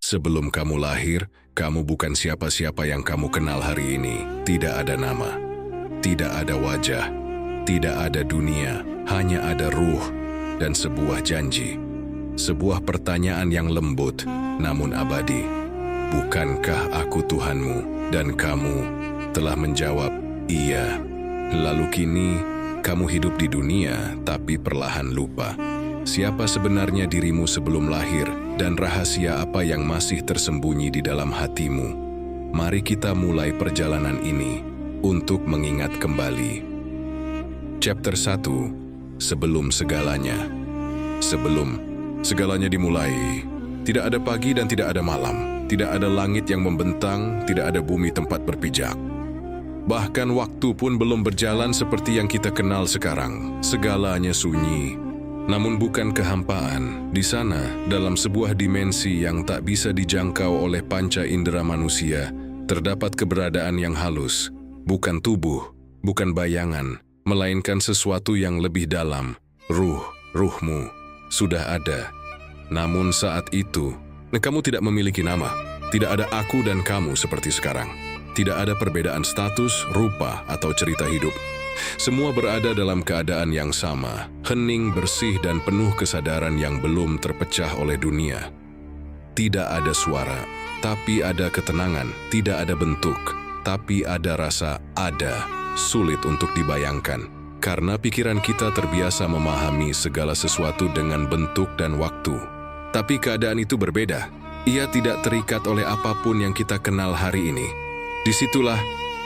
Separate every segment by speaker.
Speaker 1: Sebelum kamu lahir, kamu bukan siapa-siapa yang kamu kenal hari ini. Tidak ada nama, tidak ada wajah, tidak ada dunia, hanya ada ruh dan sebuah janji. Sebuah pertanyaan yang lembut, namun abadi. Bukankah aku Tuhanmu? Dan kamu telah menjawab, iya. Lalu kini, kamu hidup di dunia, tapi perlahan lupa. Siapa sebenarnya dirimu sebelum lahir, dan rahasia apa yang masih tersembunyi di dalam hatimu? Mari kita mulai perjalanan ini untuk mengingat kembali. Chapter 1. Sebelum segalanya. Sebelum segalanya dimulai, tidak ada pagi dan tidak ada malam. Tidak ada langit yang membentang, tidak ada bumi tempat berpijak. Bahkan waktu pun belum berjalan seperti yang kita kenal sekarang. Segalanya sunyi, namun bukan kehampaan. Di sana, dalam sebuah dimensi yang tak bisa dijangkau oleh panca indera manusia, terdapat keberadaan yang halus. Bukan tubuh, bukan bayangan, melainkan sesuatu yang lebih dalam. Ruhmu sudah ada. Namun saat itu, kamu tidak memiliki nama. Tidak ada aku dan kamu seperti sekarang. Tidak ada perbedaan status, rupa, atau cerita hidup. Semua berada dalam keadaan yang sama, hening, bersih, dan penuh kesadaran yang belum terpecah oleh dunia. Tidak ada suara, tapi ada ketenangan. Tidak ada bentuk, tapi ada rasa ada. Sulit untuk dibayangkan, karena pikiran kita terbiasa memahami segala sesuatu dengan bentuk dan waktu. Tapi keadaan itu berbeda. Ia tidak terikat oleh apapun yang kita kenal hari ini. Disitulah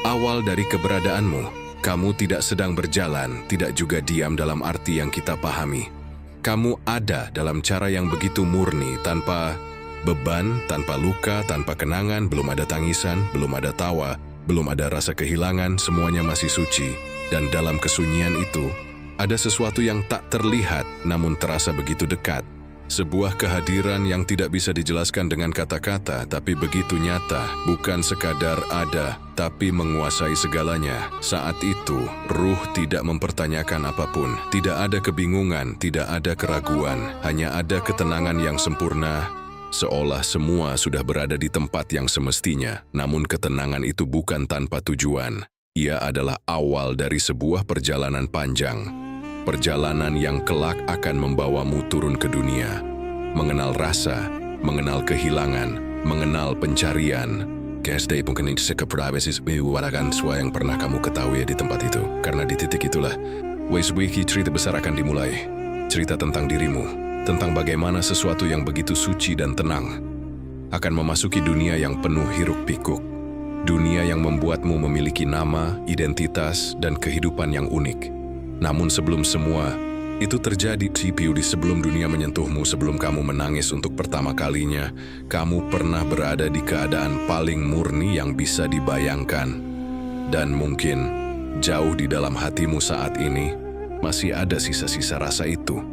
Speaker 1: awal dari keberadaanmu. Kamu tidak sedang berjalan, tidak juga diam dalam arti yang kita pahami. Kamu ada dalam cara yang begitu murni, tanpa beban, tanpa luka, tanpa kenangan, belum ada tangisan, belum ada tawa, belum ada rasa kehilangan, semuanya masih suci. Dan dalam kesunyian itu, ada sesuatu yang tak terlihat namun terasa begitu dekat. Sebuah kehadiran yang tidak bisa dijelaskan dengan kata-kata, tapi begitu nyata, bukan sekadar ada, tapi menguasai segalanya. Saat itu, ruh tidak mempertanyakan apapun, tidak ada kebingungan, tidak ada keraguan, hanya ada ketenangan yang sempurna, seolah semua sudah berada di tempat yang semestinya. Namun ketenangan itu bukan tanpa tujuan. Ia adalah awal dari sebuah perjalanan panjang. Perjalanan yang kelak akan membawamu turun ke dunia, mengenal rasa, mengenal kehilangan, mengenal pencarian. Kesday mungkin sekeprabesis mewarakan semua yang pernah kamu ketahui di tempat itu. Karena di titik itulah, Wiki cerita besar akan dimulai. Cerita tentang dirimu, tentang bagaimana sesuatu yang begitu suci dan tenang akan memasuki dunia yang penuh hiruk-pikuk. Dunia yang membuatmu memiliki nama, identitas, dan kehidupan yang unik. Namun sebelum semua itu terjadi, CPU di sebelum dunia menyentuhmu, sebelum kamu menangis untuk pertama kalinya, kamu pernah berada di keadaan paling murni yang bisa dibayangkan. Dan mungkin jauh di dalam hatimu saat ini masih ada sisa-sisa rasa itu.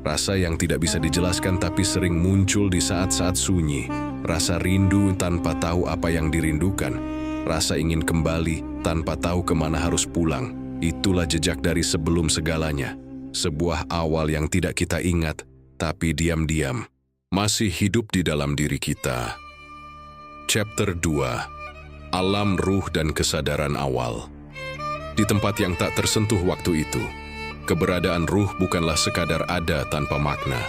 Speaker 1: Rasa yang tidak bisa dijelaskan tapi sering muncul di saat-saat sunyi. Rasa rindu tanpa tahu apa yang dirindukan. Rasa ingin kembali tanpa tahu kemana harus pulang. Itulah jejak dari sebelum segalanya. Sebuah awal yang tidak kita ingat, tapi diam-diam masih hidup di dalam diri kita. Chapter 2. Alam ruh dan kesadaran awal. Di tempat yang tak tersentuh waktu itu, keberadaan ruh bukanlah sekadar ada tanpa makna.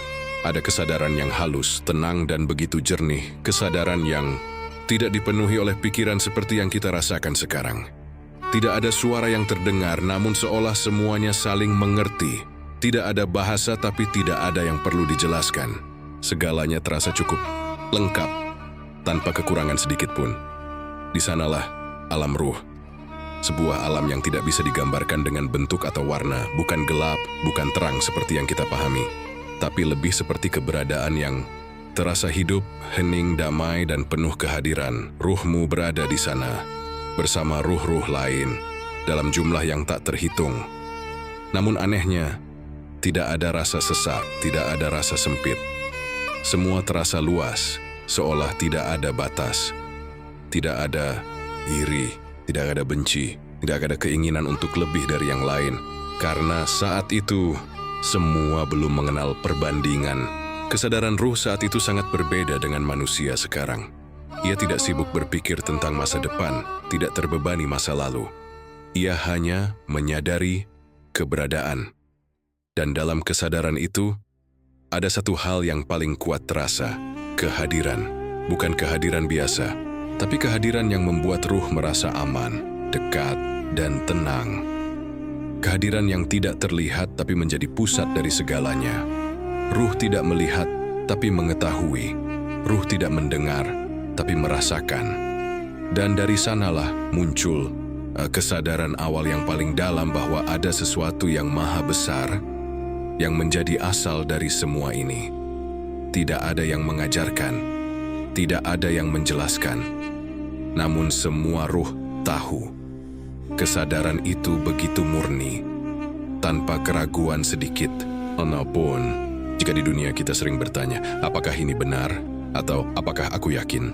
Speaker 1: Ada kesadaran yang halus, tenang, dan begitu jernih. Kesadaran yang tidak dipenuhi oleh pikiran seperti yang kita rasakan sekarang. Tidak ada suara yang terdengar, namun seolah semuanya saling mengerti. Tidak ada bahasa, tapi tidak ada yang perlu dijelaskan. Segalanya terasa cukup, lengkap, tanpa kekurangan sedikit pun. Di sanalah alam ruh. Sebuah alam yang tidak bisa digambarkan dengan bentuk atau warna, bukan gelap, bukan terang seperti yang kita pahami, tapi lebih seperti keberadaan yang terasa hidup, hening, damai, dan penuh kehadiran. Ruhmu berada di sana, bersama ruh-ruh lain, dalam jumlah yang tak terhitung. Namun anehnya, tidak ada rasa sesak, tidak ada rasa sempit. Semua terasa luas, seolah tidak ada batas. Tidak ada iri, tidak ada benci, tidak ada keinginan untuk lebih dari yang lain. Karena saat itu, semua belum mengenal perbandingan. Kesadaran ruh saat itu sangat berbeda dengan manusia sekarang. Ia tidak sibuk berpikir tentang masa depan, tidak terbebani masa lalu. Ia hanya menyadari keberadaan. Dan dalam kesadaran itu, ada satu hal yang paling kuat terasa, kehadiran. Bukan kehadiran biasa, tapi kehadiran yang membuat ruh merasa aman, dekat, dan tenang. Kehadiran yang tidak terlihat tapi menjadi pusat dari segalanya. Ruh tidak melihat tapi mengetahui. Ruh tidak mendengar tapi merasakan. Dan dari sanalah muncul kesadaran awal yang paling dalam bahwa ada sesuatu yang maha besar yang menjadi asal dari semua ini. Tidak ada yang mengajarkan, tidak ada yang menjelaskan, namun semua ruh tahu. Kesadaran itu begitu murni, tanpa keraguan sedikit. Walaupun jika di dunia kita sering bertanya, apakah ini benar atau apakah aku yakin?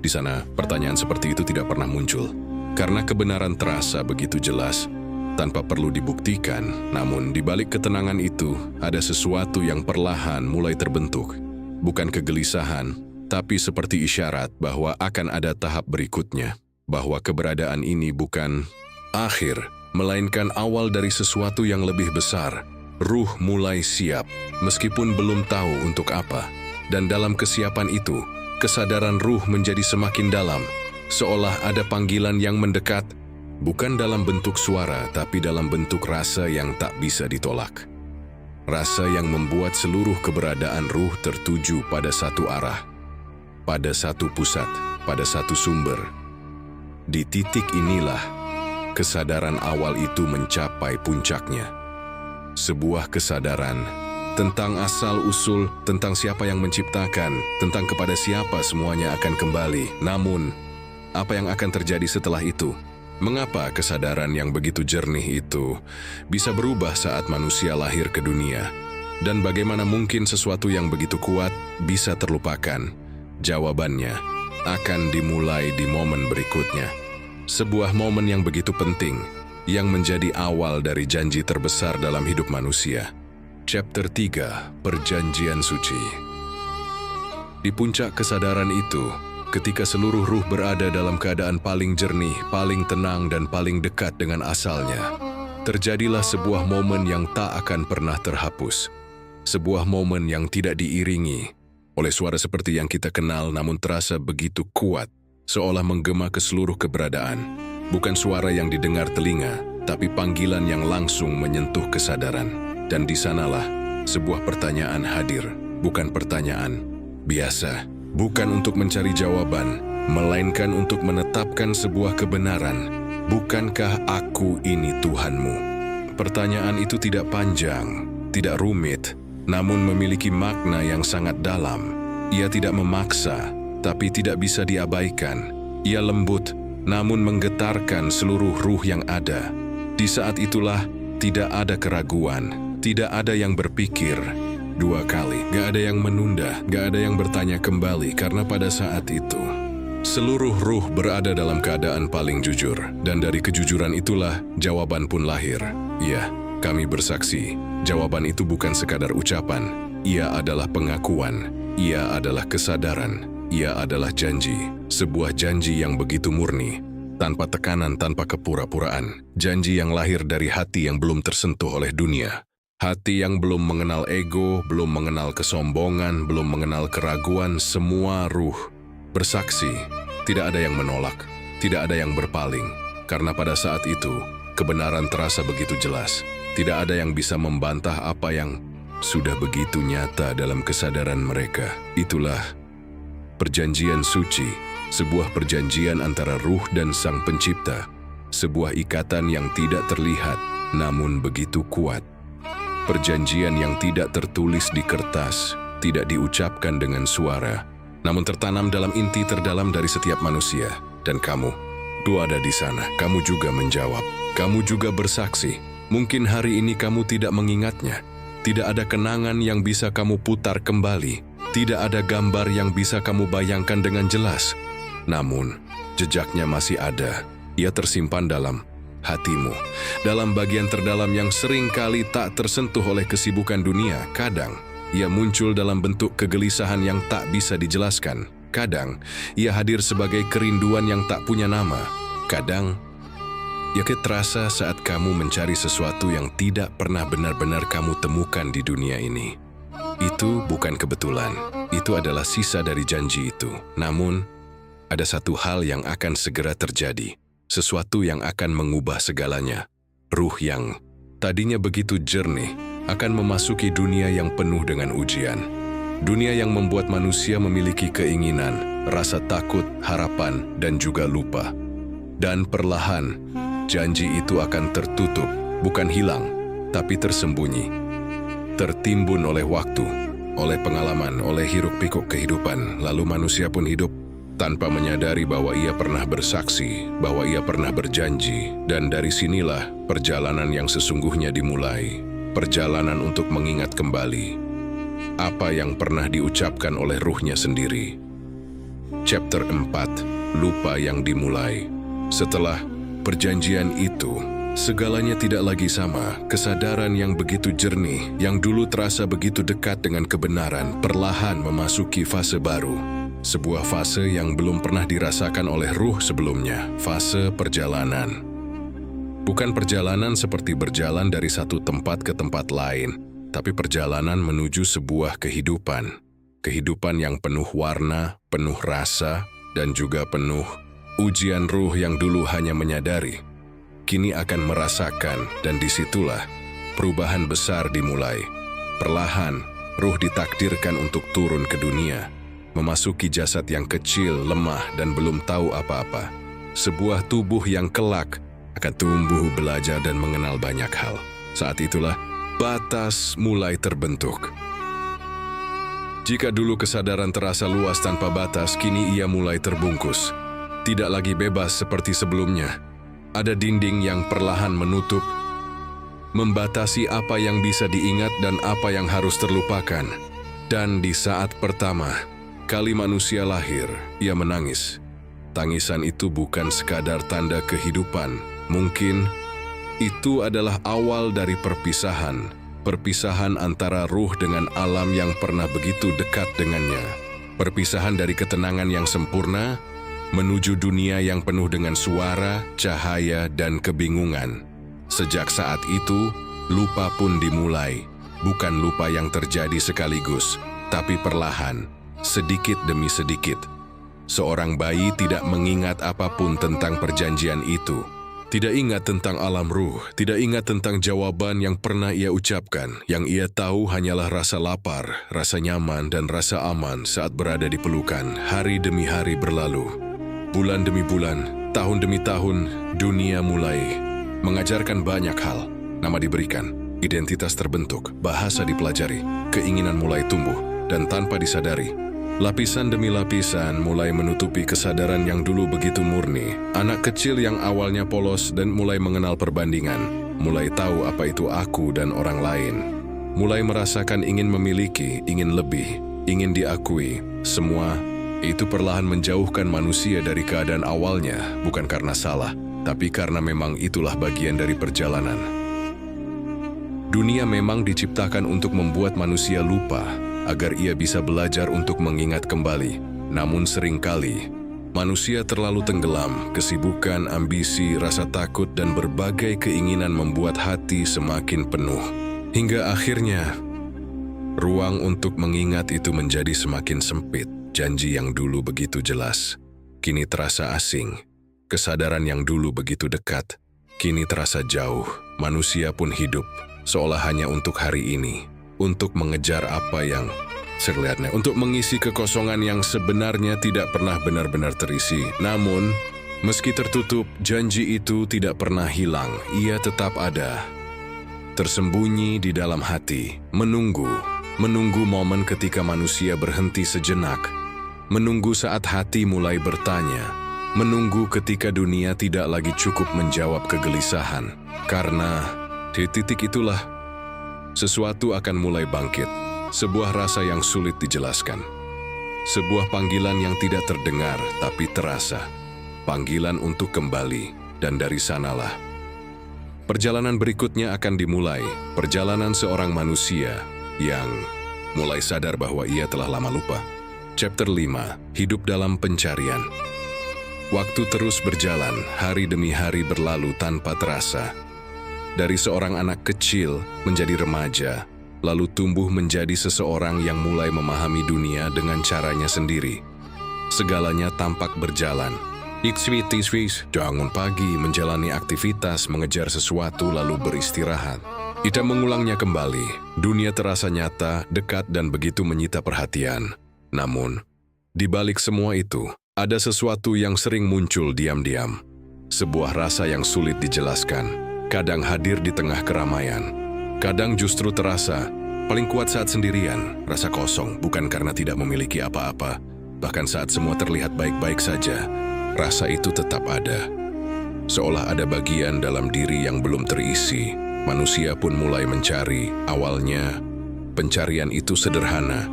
Speaker 1: Di sana pertanyaan seperti itu tidak pernah muncul, karena kebenaran terasa begitu jelas, tanpa perlu dibuktikan. Namun di balik ketenangan itu, ada sesuatu yang perlahan mulai terbentuk. Bukan kegelisahan, tapi seperti isyarat bahwa akan ada tahap berikutnya. Bahwa keberadaan ini bukan akhir, melainkan awal dari sesuatu yang lebih besar. Ruh mulai siap, meskipun belum tahu untuk apa. Dan dalam kesiapan itu, kesadaran ruh menjadi semakin dalam, seolah ada panggilan yang mendekat, bukan dalam bentuk suara, tapi dalam bentuk rasa yang tak bisa ditolak. Rasa yang membuat seluruh keberadaan ruh tertuju pada satu arah, pada satu pusat, pada satu sumber. Di titik inilah, kesadaran awal itu mencapai puncaknya. Sebuah kesadaran tentang asal-usul, tentang siapa yang menciptakan, tentang kepada siapa semuanya akan kembali. Namun, apa yang akan terjadi setelah itu? Mengapa kesadaran yang begitu jernih itu bisa berubah saat manusia lahir ke dunia? Dan bagaimana mungkin sesuatu yang begitu kuat bisa terlupakan? Jawabannya akan dimulai di momen berikutnya. Sebuah momen yang begitu penting, yang menjadi awal dari janji terbesar dalam hidup manusia. Chapter 3, Perjanjian Suci. Di puncak kesadaran itu, ketika seluruh ruh berada dalam keadaan paling jernih, paling tenang, dan paling dekat dengan asalnya, terjadilah sebuah momen yang tak akan pernah terhapus. Sebuah momen yang tidak diiringi oleh suara seperti yang kita kenal, namun terasa begitu kuat, seolah menggema ke seluruh keberadaan. Bukan suara yang didengar telinga, tapi panggilan yang langsung menyentuh kesadaran. Dan di sanalah sebuah pertanyaan hadir, bukan pertanyaan biasa, bukan untuk mencari jawaban, melainkan untuk menetapkan sebuah kebenaran. Bukankah aku ini Tuhanmu? Pertanyaan itu tidak panjang, tidak rumit, namun memiliki makna yang sangat dalam. Ia tidak memaksa, tapi tidak bisa diabaikan. Ia lembut, namun menggetarkan seluruh ruh yang ada. Di saat itulah tidak ada keraguan, tidak ada yang berpikir dua kali, gak ada yang menunda, gak ada yang bertanya kembali, karena pada saat itu seluruh ruh berada dalam keadaan paling jujur, dan dari kejujuran itulah jawaban pun lahir. Ya, kami bersaksi, jawaban itu bukan sekadar ucapan, ia adalah pengakuan, ia adalah kesadaran, ia adalah janji. Sebuah janji yang begitu murni, tanpa tekanan, tanpa kepura-puraan. Janji yang lahir dari hati yang belum tersentuh oleh dunia. Hati yang belum mengenal ego, belum mengenal kesombongan, belum mengenal keraguan. Semua ruh bersaksi, tidak ada yang menolak, tidak ada yang berpaling. Karena pada saat itu, kebenaran terasa begitu jelas. Tidak ada yang bisa membantah apa yang sudah begitu nyata dalam kesadaran mereka. Itulah perjanjian suci, sebuah perjanjian antara ruh dan Sang Pencipta, sebuah ikatan yang tidak terlihat, namun begitu kuat. Perjanjian yang tidak tertulis di kertas, tidak diucapkan dengan suara, namun tertanam dalam inti terdalam dari setiap manusia. Dan kamu ada di sana, kamu juga menjawab, kamu juga bersaksi. Mungkin hari ini kamu tidak mengingatnya, tidak ada kenangan yang bisa kamu putar kembali, tidak ada gambar yang bisa kamu bayangkan dengan jelas. Namun, jejaknya masih ada. Ia tersimpan dalam hatimu, dalam bagian terdalam yang sering kali tak tersentuh oleh kesibukan dunia. Kadang, ia muncul dalam bentuk kegelisahan yang tak bisa dijelaskan. Kadang, ia hadir sebagai kerinduan yang tak punya nama. Kadang, ia terasa saat kamu mencari sesuatu yang tidak pernah benar-benar kamu temukan di dunia ini. Itu bukan kebetulan, itu adalah sisa dari janji itu. Namun, ada satu hal yang akan segera terjadi, sesuatu yang akan mengubah segalanya. Ruh yang tadinya begitu jernih akan memasuki dunia yang penuh dengan ujian. Dunia yang membuat manusia memiliki keinginan, rasa takut, harapan, dan juga lupa. Dan perlahan, janji itu akan tertutup, bukan hilang, tapi tersembunyi. Tertimbun oleh waktu, oleh pengalaman, oleh hiruk-pikuk kehidupan, lalu manusia pun hidup tanpa menyadari bahwa ia pernah bersaksi, bahwa ia pernah berjanji, dan dari sinilah perjalanan yang sesungguhnya dimulai. Perjalanan untuk mengingat kembali apa yang pernah diucapkan oleh ruhnya sendiri. Chapter 4, Lupa yang dimulai. Setelah perjanjian itu, segalanya tidak lagi sama. Kesadaran yang begitu jernih, yang dulu terasa begitu dekat dengan kebenaran, perlahan memasuki fase baru. Sebuah fase yang belum pernah dirasakan oleh ruh sebelumnya, fase perjalanan. Bukan perjalanan seperti berjalan dari satu tempat ke tempat lain, tapi perjalanan menuju sebuah kehidupan. Kehidupan yang penuh warna, penuh rasa, dan juga penuh ujian. Ruh yang dulu hanya menyadari, kini akan merasakan, dan disitulah perubahan besar dimulai. Perlahan, ruh ditakdirkan untuk turun ke dunia, memasuki jasad yang kecil, lemah, dan belum tahu apa-apa. Sebuah tubuh yang kelak akan tumbuh, belajar, dan mengenal banyak hal. Saat itulah batas mulai terbentuk. Jika dulu kesadaran terasa luas tanpa batas, kini ia mulai terbungkus. Tidak lagi bebas seperti sebelumnya. Ada dinding yang perlahan menutup, membatasi apa yang bisa diingat dan apa yang harus terlupakan. Dan di saat pertama kali manusia lahir, ia menangis. Tangisan itu bukan sekadar tanda kehidupan. Mungkin itu adalah awal dari perpisahan. Perpisahan antara ruh dengan alam yang pernah begitu dekat dengannya. Perpisahan dari ketenangan yang sempurna menuju dunia yang penuh dengan suara, cahaya, dan kebingungan. Sejak saat itu, lupa pun dimulai. Bukan lupa yang terjadi sekaligus, tapi perlahan, sedikit demi sedikit. Seorang bayi tidak mengingat apapun tentang perjanjian itu. Tidak ingat tentang alam ruh, tidak ingat tentang jawaban yang pernah ia ucapkan. Yang ia tahu hanyalah rasa lapar, rasa nyaman, dan rasa aman saat berada di pelukan. Hari demi hari berlalu. Bulan demi bulan, tahun demi tahun, dunia mulai mengajarkan banyak hal. Nama diberikan, identitas terbentuk, bahasa dipelajari, keinginan mulai tumbuh, dan tanpa disadari, lapisan demi lapisan mulai menutupi kesadaran yang dulu begitu murni. Anak kecil yang awalnya polos dan mulai mengenal perbandingan, mulai tahu apa itu aku dan orang lain, mulai merasakan ingin memiliki, ingin lebih, ingin diakui. Semua itu perlahan menjauhkan manusia dari keadaan awalnya, bukan karena salah, tapi karena memang itulah bagian dari perjalanan. Dunia memang diciptakan untuk membuat manusia lupa, agar ia bisa belajar untuk mengingat kembali. Namun seringkali, manusia terlalu tenggelam, kesibukan, ambisi, rasa takut, dan berbagai keinginan membuat hati semakin penuh. Hingga akhirnya, ruang untuk mengingat itu menjadi semakin sempit. Janji yang dulu begitu jelas, kini terasa asing. Kesadaran yang dulu begitu dekat, kini terasa jauh. Manusia pun hidup, seolah hanya untuk hari ini. Untuk mengejar apa yang terlihatnya, untuk mengisi kekosongan yang sebenarnya tidak pernah benar-benar terisi. Namun, meski tertutup, janji itu tidak pernah hilang. Ia tetap ada, tersembunyi di dalam hati, menunggu momen ketika manusia berhenti sejenak, menunggu saat hati mulai bertanya, menunggu ketika dunia tidak lagi cukup menjawab kegelisahan. Karena di titik itulah, sesuatu akan mulai bangkit, sebuah rasa yang sulit dijelaskan. Sebuah panggilan yang tidak terdengar tapi terasa. Panggilan untuk kembali, dan dari sanalah perjalanan berikutnya akan dimulai. Perjalanan seorang manusia yang mulai sadar bahwa ia telah lama lupa. Chapter 5, Hidup dalam Pencarian. Waktu terus berjalan, hari demi hari berlalu tanpa terasa. Dari seorang anak kecil menjadi remaja, lalu tumbuh menjadi seseorang yang mulai memahami dunia dengan caranya sendiri. Segalanya tampak berjalan. Bangun pagi, menjalani aktivitas, mengejar sesuatu, lalu beristirahat. Ita mengulangnya kembali. Dunia terasa nyata, dekat, dan begitu menyita perhatian. Namun, di balik semua itu, ada sesuatu yang sering muncul diam-diam. Sebuah rasa yang sulit dijelaskan. Kadang hadir di tengah keramaian. Kadang justru terasa paling kuat saat sendirian. Rasa kosong, bukan karena tidak memiliki apa-apa. Bahkan saat semua terlihat baik-baik saja, rasa itu tetap ada. Seolah ada bagian dalam diri yang belum terisi. Manusia pun mulai mencari. Awalnya, pencarian itu sederhana.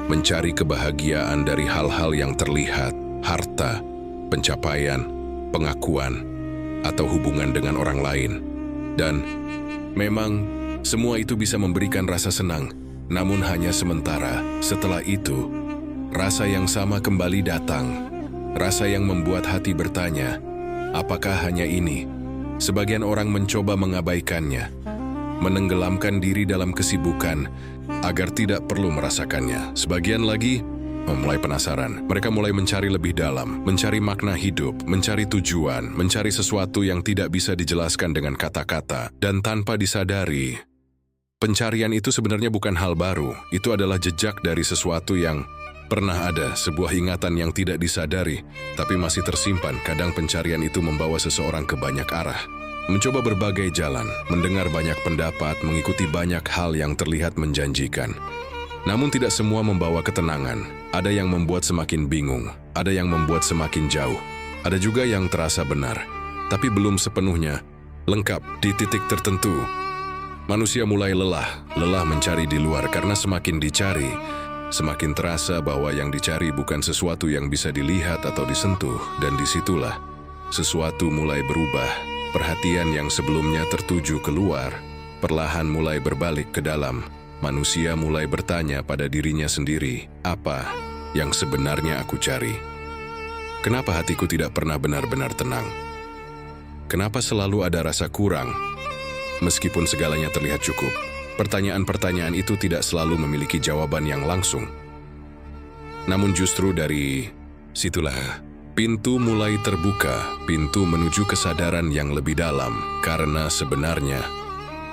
Speaker 1: Mencari kebahagiaan dari hal-hal yang terlihat, harta, pencapaian, pengakuan, atau hubungan dengan orang lain. Dan memang semua itu bisa memberikan rasa senang, namun hanya sementara. Setelah itu, rasa yang sama kembali datang. Rasa yang membuat hati bertanya, apakah hanya ini? Sebagian orang mencoba mengabaikannya, menenggelamkan diri dalam kesibukan agar tidak perlu merasakannya. Sebagian lagi mulai penasaran. Mereka mulai mencari lebih dalam, mencari makna hidup, mencari tujuan, mencari sesuatu yang tidak bisa dijelaskan dengan kata-kata. Dan tanpa disadari, pencarian itu sebenarnya bukan hal baru. Itu adalah jejak dari sesuatu yang pernah ada, sebuah ingatan yang tidak disadari, tapi masih tersimpan. Kadang pencarian itu membawa seseorang ke banyak arah. Mencoba berbagai jalan, mendengar banyak pendapat, mengikuti banyak hal yang terlihat menjanjikan. Namun tidak semua membawa ketenangan. Ada yang membuat semakin bingung, ada yang membuat semakin jauh. Ada juga yang terasa benar, tapi belum sepenuhnya lengkap. Di titik tertentu, manusia mulai lelah mencari di luar karena semakin dicari, semakin terasa bahwa yang dicari bukan sesuatu yang bisa dilihat atau disentuh, dan disitulah sesuatu mulai berubah. Perhatian yang sebelumnya tertuju keluar, perlahan mulai berbalik ke dalam. Manusia mulai bertanya pada dirinya sendiri, apa yang sebenarnya aku cari? Kenapa hatiku tidak pernah benar-benar tenang? Kenapa selalu ada rasa kurang, meskipun segalanya terlihat cukup? Pertanyaan-pertanyaan itu tidak selalu memiliki jawaban yang langsung. Namun justru dari situlah pintu mulai terbuka, pintu menuju kesadaran yang lebih dalam. Karena sebenarnya,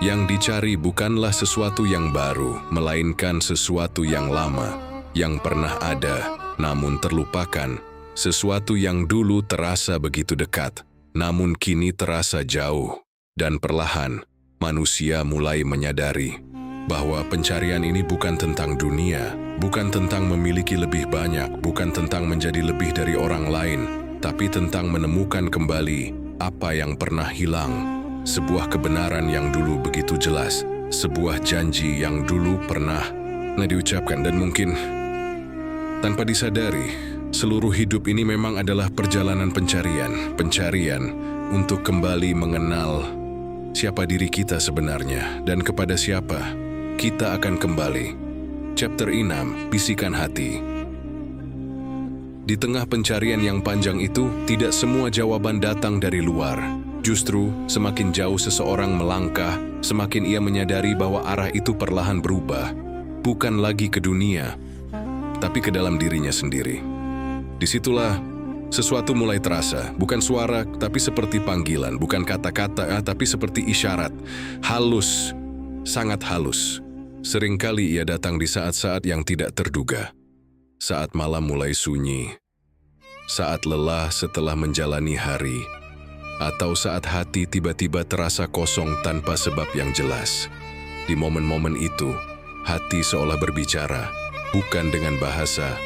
Speaker 1: yang dicari bukanlah sesuatu yang baru, melainkan sesuatu yang lama, yang pernah ada, namun terlupakan. Sesuatu yang dulu terasa begitu dekat, namun kini terasa jauh. Dan perlahan, manusia mulai menyadari bahwa pencarian ini bukan tentang dunia, bukan tentang memiliki lebih banyak, bukan tentang menjadi lebih dari orang lain, tapi tentang menemukan kembali apa yang pernah hilang. Sebuah kebenaran yang dulu begitu jelas, sebuah janji yang dulu pernah diucapkan, dan mungkin tanpa disadari, seluruh hidup ini memang adalah perjalanan pencarian untuk kembali mengenal siapa diri kita sebenarnya dan kepada siapa kita akan kembali. Chapter 6, Bisikan Hati. Di tengah pencarian yang panjang itu, tidak semua jawaban datang dari luar. Justru, semakin jauh seseorang melangkah, semakin ia menyadari bahwa arah itu perlahan berubah. Bukan lagi ke dunia, tapi ke dalam dirinya sendiri. Disitulah sesuatu mulai terasa, bukan suara, tapi seperti panggilan, bukan kata-kata, tapi seperti isyarat. Halus, sangat halus. Seringkali ia datang di saat-saat yang tidak terduga. Saat malam mulai sunyi, saat lelah setelah menjalani hari, atau saat hati tiba-tiba terasa kosong tanpa sebab yang jelas. Di momen-momen itu, hati seolah berbicara, bukan dengan bahasa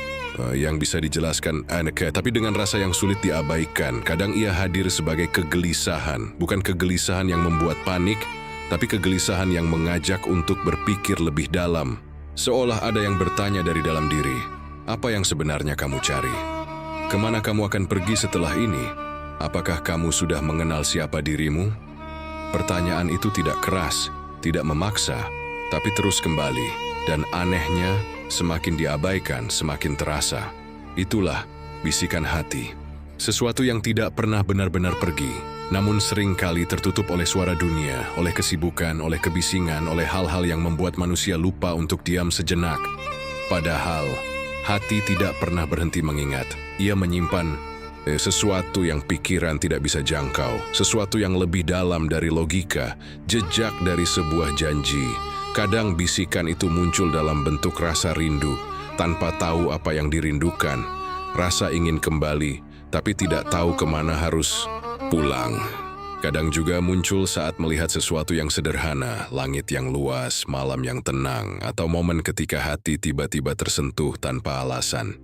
Speaker 1: yang bisa dijelaskan, tapi dengan rasa yang sulit diabaikan. Kadang ia hadir sebagai kegelisahan, bukan kegelisahan yang membuat panik, tapi kegelisahan yang mengajak untuk berpikir lebih dalam. Seolah ada yang bertanya dari dalam diri, apa yang sebenarnya kamu cari? Kemana kamu akan pergi setelah ini? Apakah kamu sudah mengenal siapa dirimu? Pertanyaan itu tidak keras, tidak memaksa, tapi terus kembali. Dan anehnya, semakin diabaikan, semakin terasa. Itulah bisikan hati. Sesuatu yang tidak pernah benar-benar pergi, namun sering kali tertutup oleh suara dunia, oleh kesibukan, oleh kebisingan, oleh hal-hal yang membuat manusia lupa untuk diam sejenak. Padahal, hati tidak pernah berhenti mengingat. Ia menyimpan sesuatu yang pikiran tidak bisa jangkau, sesuatu yang lebih dalam dari logika, jejak dari sebuah janji. Kadang bisikan itu muncul dalam bentuk rasa rindu, tanpa tahu apa yang dirindukan. Rasa ingin kembali, tapi tidak tahu kemana harus pulang. Kadang juga muncul saat melihat sesuatu yang sederhana, langit yang luas, malam yang tenang, atau momen ketika hati tiba-tiba tersentuh tanpa alasan.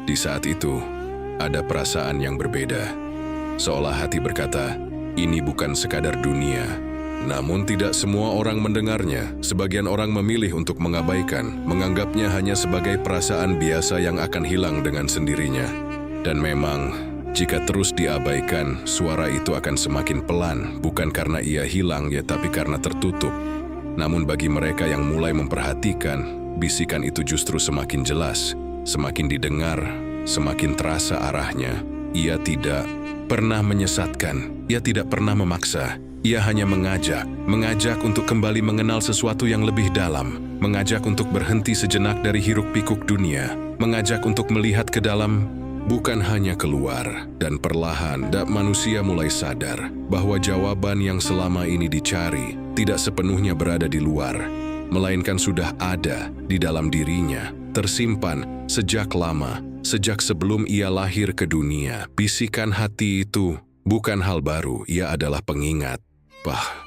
Speaker 1: Di saat itu, ada perasaan yang berbeda. Seolah hati berkata, ini bukan sekadar dunia. Namun tidak semua orang mendengarnya. Sebagian orang memilih untuk mengabaikan, menganggapnya hanya sebagai perasaan biasa yang akan hilang dengan sendirinya. Dan memang, jika terus diabaikan, suara itu akan semakin pelan, bukan karena ia hilang ya, tapi karena tertutup. Namun bagi mereka yang mulai memperhatikan, bisikan itu justru semakin jelas, semakin didengar, semakin terasa arahnya. Ia tidak pernah menyesatkan, ia tidak pernah memaksa. Ia hanya mengajak untuk kembali mengenal sesuatu yang lebih dalam, mengajak untuk berhenti sejenak dari hiruk-pikuk dunia, mengajak untuk melihat ke dalam, bukan hanya keluar. Dan perlahan, manusia mulai sadar bahwa jawaban yang selama ini dicari tidak sepenuhnya berada di luar, melainkan sudah ada di dalam dirinya, tersimpan sejak lama. Sejak sebelum ia lahir ke dunia, bisikan hati itu bukan hal baru, ia adalah pengingat.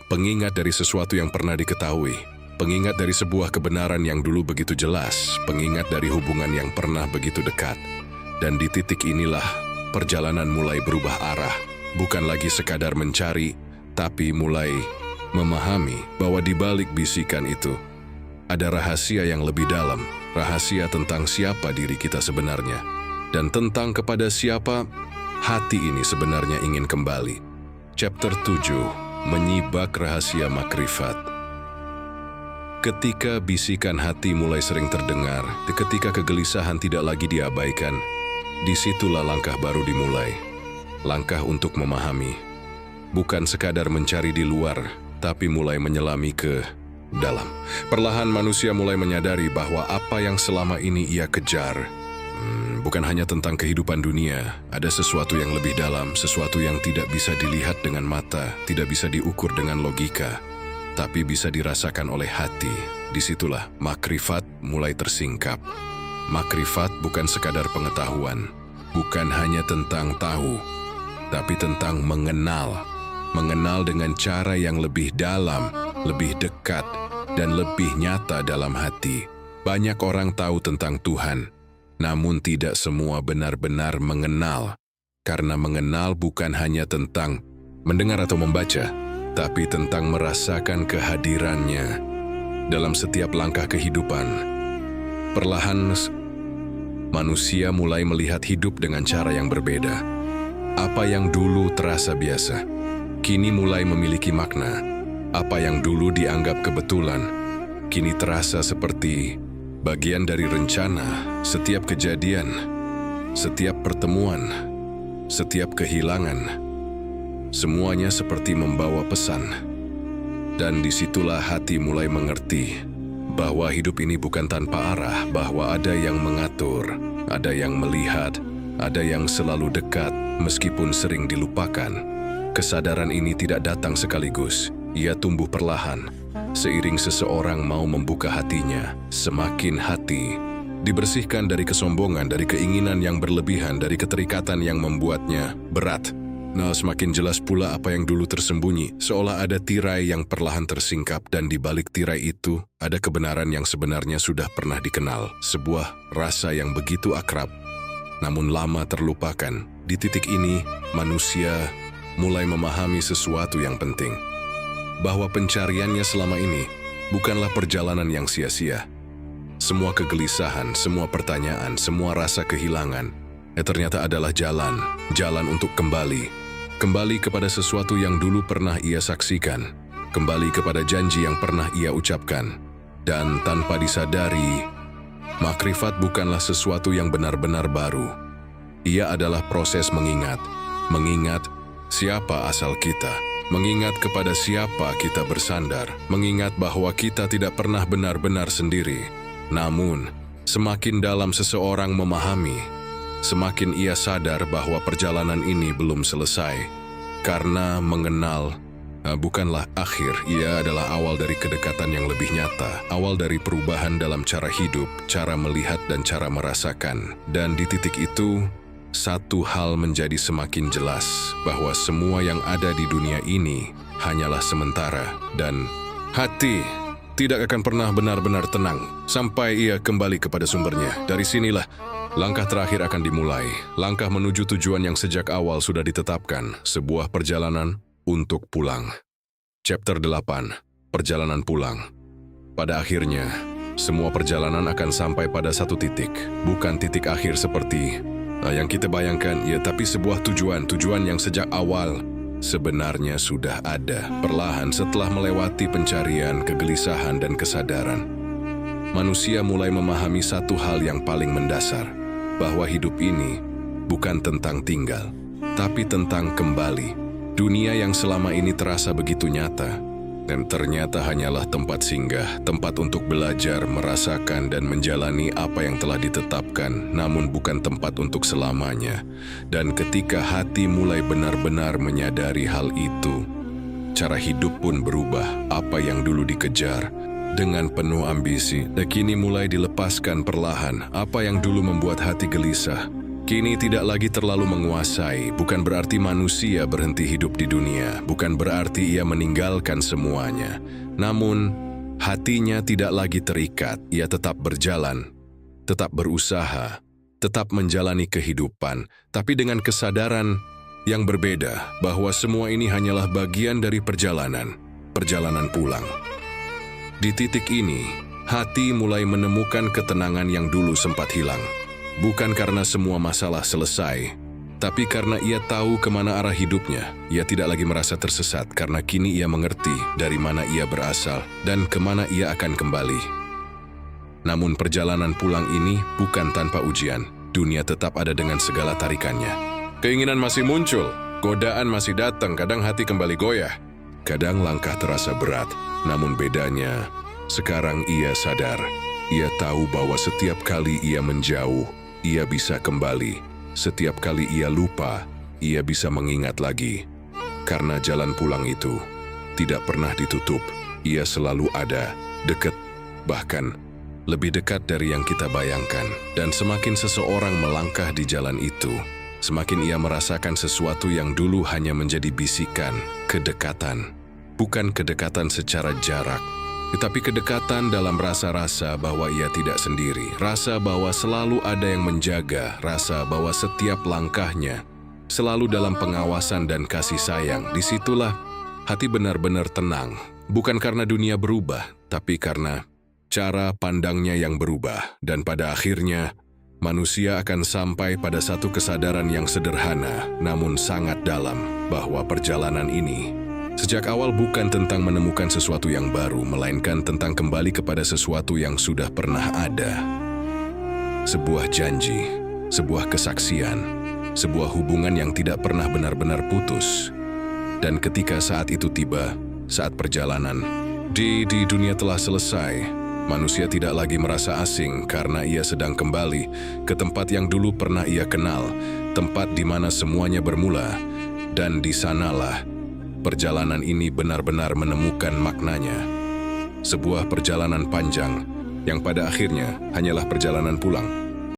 Speaker 1: Pengingat dari sesuatu yang pernah diketahui, pengingat dari sebuah kebenaran yang dulu begitu jelas, pengingat dari hubungan yang pernah begitu dekat. Dan di titik inilah, perjalanan mulai berubah arah, bukan lagi sekadar mencari, tapi mulai memahami bahwa di balik bisikan itu, ada rahasia yang lebih dalam, rahasia tentang siapa diri kita sebenarnya, dan tentang kepada siapa hati ini sebenarnya ingin kembali. Chapter 7, Menyibak Rahasia Makrifat. Ketika bisikan hati mulai sering terdengar, ketika kegelisahan tidak lagi diabaikan, disitulah langkah baru dimulai. Langkah untuk memahami, bukan sekadar mencari di luar, tapi mulai menyelami ke dalam. Perlahan manusia mulai menyadari bahwa apa yang selama ini ia kejar bukan hanya tentang kehidupan dunia. Ada sesuatu yang lebih dalam, sesuatu yang tidak bisa dilihat dengan mata, tidak bisa diukur dengan logika, tapi bisa dirasakan oleh hati. Disitulah makrifat mulai tersingkap. Makrifat bukan sekadar pengetahuan, bukan hanya tentang tahu, tapi tentang mengenal. Mengenal dengan cara yang lebih dalam, lebih dekat, dan lebih nyata dalam hati. Banyak orang tahu tentang Tuhan, namun tidak semua benar-benar mengenal. Karena mengenal bukan hanya tentang mendengar atau membaca, tapi tentang merasakan kehadirannya dalam setiap langkah kehidupan. Perlahan, manusia mulai melihat hidup dengan cara yang berbeda. Apa yang dulu terasa biasa, kini mulai memiliki makna. Apa yang dulu dianggap kebetulan, kini terasa seperti bagian dari rencana. Setiap kejadian, setiap pertemuan, setiap kehilangan, semuanya seperti membawa pesan. Dan disitulah hati mulai mengerti bahwa hidup ini bukan tanpa arah, bahwa ada yang mengatur, ada yang melihat, ada yang selalu dekat meskipun sering dilupakan. Kesadaran ini tidak datang sekaligus, ia tumbuh perlahan. Seiring seseorang mau membuka hatinya, semakin hati dibersihkan dari kesombongan, dari keinginan yang berlebihan, dari keterikatan yang membuatnya berat. Semakin jelas pula apa yang dulu tersembunyi, seolah ada tirai yang perlahan tersingkap, dan di balik tirai itu ada kebenaran yang sebenarnya sudah pernah dikenal. Sebuah rasa yang begitu akrab, namun lama terlupakan. Di titik ini, manusia mulai memahami sesuatu yang penting. Bahwa pencariannya selama ini bukanlah perjalanan yang sia-sia. Semua kegelisahan, semua pertanyaan, semua rasa kehilangan, ternyata adalah jalan untuk kembali kepada sesuatu yang dulu pernah ia saksikan, kembali kepada janji yang pernah ia ucapkan, Dan tanpa disadari, makrifat bukanlah sesuatu yang benar-benar baru. Ia adalah proses mengingat siapa asal kita, mengingat kepada siapa kita bersandar, mengingat bahwa kita tidak pernah benar-benar sendiri. Namun, semakin dalam seseorang memahami, semakin ia sadar bahwa perjalanan ini belum selesai. Karena mengenal bukanlah akhir, ia adalah awal dari kedekatan yang lebih nyata, awal dari perubahan dalam cara hidup, cara melihat dan cara merasakan. Dan di titik itu, satu hal menjadi semakin jelas, bahwa semua yang ada di dunia ini hanyalah sementara, dan hati tidak akan pernah benar-benar tenang sampai ia kembali kepada sumbernya. Dari sinilah langkah terakhir akan dimulai, langkah menuju tujuan yang sejak awal sudah ditetapkan, sebuah perjalanan untuk pulang. Chapter 8, Perjalanan Pulang. Pada akhirnya, semua perjalanan akan sampai pada satu titik, bukan titik akhir seperti yang kita bayangkan, ya, tapi sebuah tujuan yang sejak awal sebenarnya sudah ada. Perlahan setelah melewati pencarian, kegelisahan, dan kesadaran, manusia mulai memahami satu hal yang paling mendasar, bahwa hidup ini bukan tentang tinggal, tapi tentang kembali. Dunia yang selama ini terasa begitu nyata, dan ternyata hanyalah tempat singgah, tempat untuk belajar, merasakan, dan menjalani apa yang telah ditetapkan, namun bukan tempat untuk selamanya. Dan ketika hati mulai benar-benar menyadari hal itu, cara hidup pun berubah. Apa yang dulu dikejar dengan penuh ambisi, kini mulai dilepaskan perlahan. Apa yang dulu membuat hati gelisah, kini tidak lagi terlalu menguasai. Bukan berarti manusia berhenti hidup di dunia, bukan berarti ia meninggalkan semuanya. Namun, hatinya tidak lagi terikat. Ia tetap berjalan, tetap berusaha, tetap menjalani kehidupan, tapi dengan kesadaran yang berbeda bahwa semua ini hanyalah bagian dari perjalanan pulang. Di titik ini, hati mulai menemukan ketenangan yang dulu sempat hilang. Bukan karena semua masalah selesai, tapi karena ia tahu kemana arah hidupnya. Ia tidak lagi merasa tersesat karena kini ia mengerti dari mana ia berasal dan kemana ia akan kembali. Namun perjalanan pulang ini bukan tanpa ujian. Dunia tetap ada dengan segala tarikannya. Keinginan masih muncul, godaan masih datang, kadang hati kembali goyah. Kadang langkah terasa berat, namun bedanya, sekarang ia sadar. Ia tahu bahwa setiap kali ia menjauh, ia bisa kembali. Setiap kali ia lupa, ia bisa mengingat lagi. Karena jalan pulang itu tidak pernah ditutup. Ia selalu ada, dekat, bahkan lebih dekat dari yang kita bayangkan. Dan semakin seseorang melangkah di jalan itu, semakin ia merasakan sesuatu yang dulu hanya menjadi bisikan, kedekatan. Bukan kedekatan secara jarak, tetapi kedekatan dalam rasa-rasa bahwa ia tidak sendiri, rasa bahwa selalu ada yang menjaga, rasa bahwa setiap langkahnya selalu dalam pengawasan dan kasih sayang. Disitulah hati benar-benar tenang, bukan karena dunia berubah, tapi karena cara pandangnya yang berubah. Dan pada akhirnya, manusia akan sampai pada satu kesadaran yang sederhana, namun sangat dalam, bahwa perjalanan ini sejak awal bukan tentang menemukan sesuatu yang baru, melainkan tentang kembali kepada sesuatu yang sudah pernah ada. Sebuah janji, sebuah kesaksian, sebuah hubungan yang tidak pernah benar-benar putus. Dan ketika saat itu tiba, saat perjalanan di dunia telah selesai, manusia tidak lagi merasa asing karena ia sedang kembali ke tempat yang dulu pernah ia kenal, tempat di mana semuanya bermula. Dan di sanalah perjalanan ini benar-benar menemukan maknanya. Sebuah perjalanan panjang yang pada akhirnya hanyalah perjalanan pulang.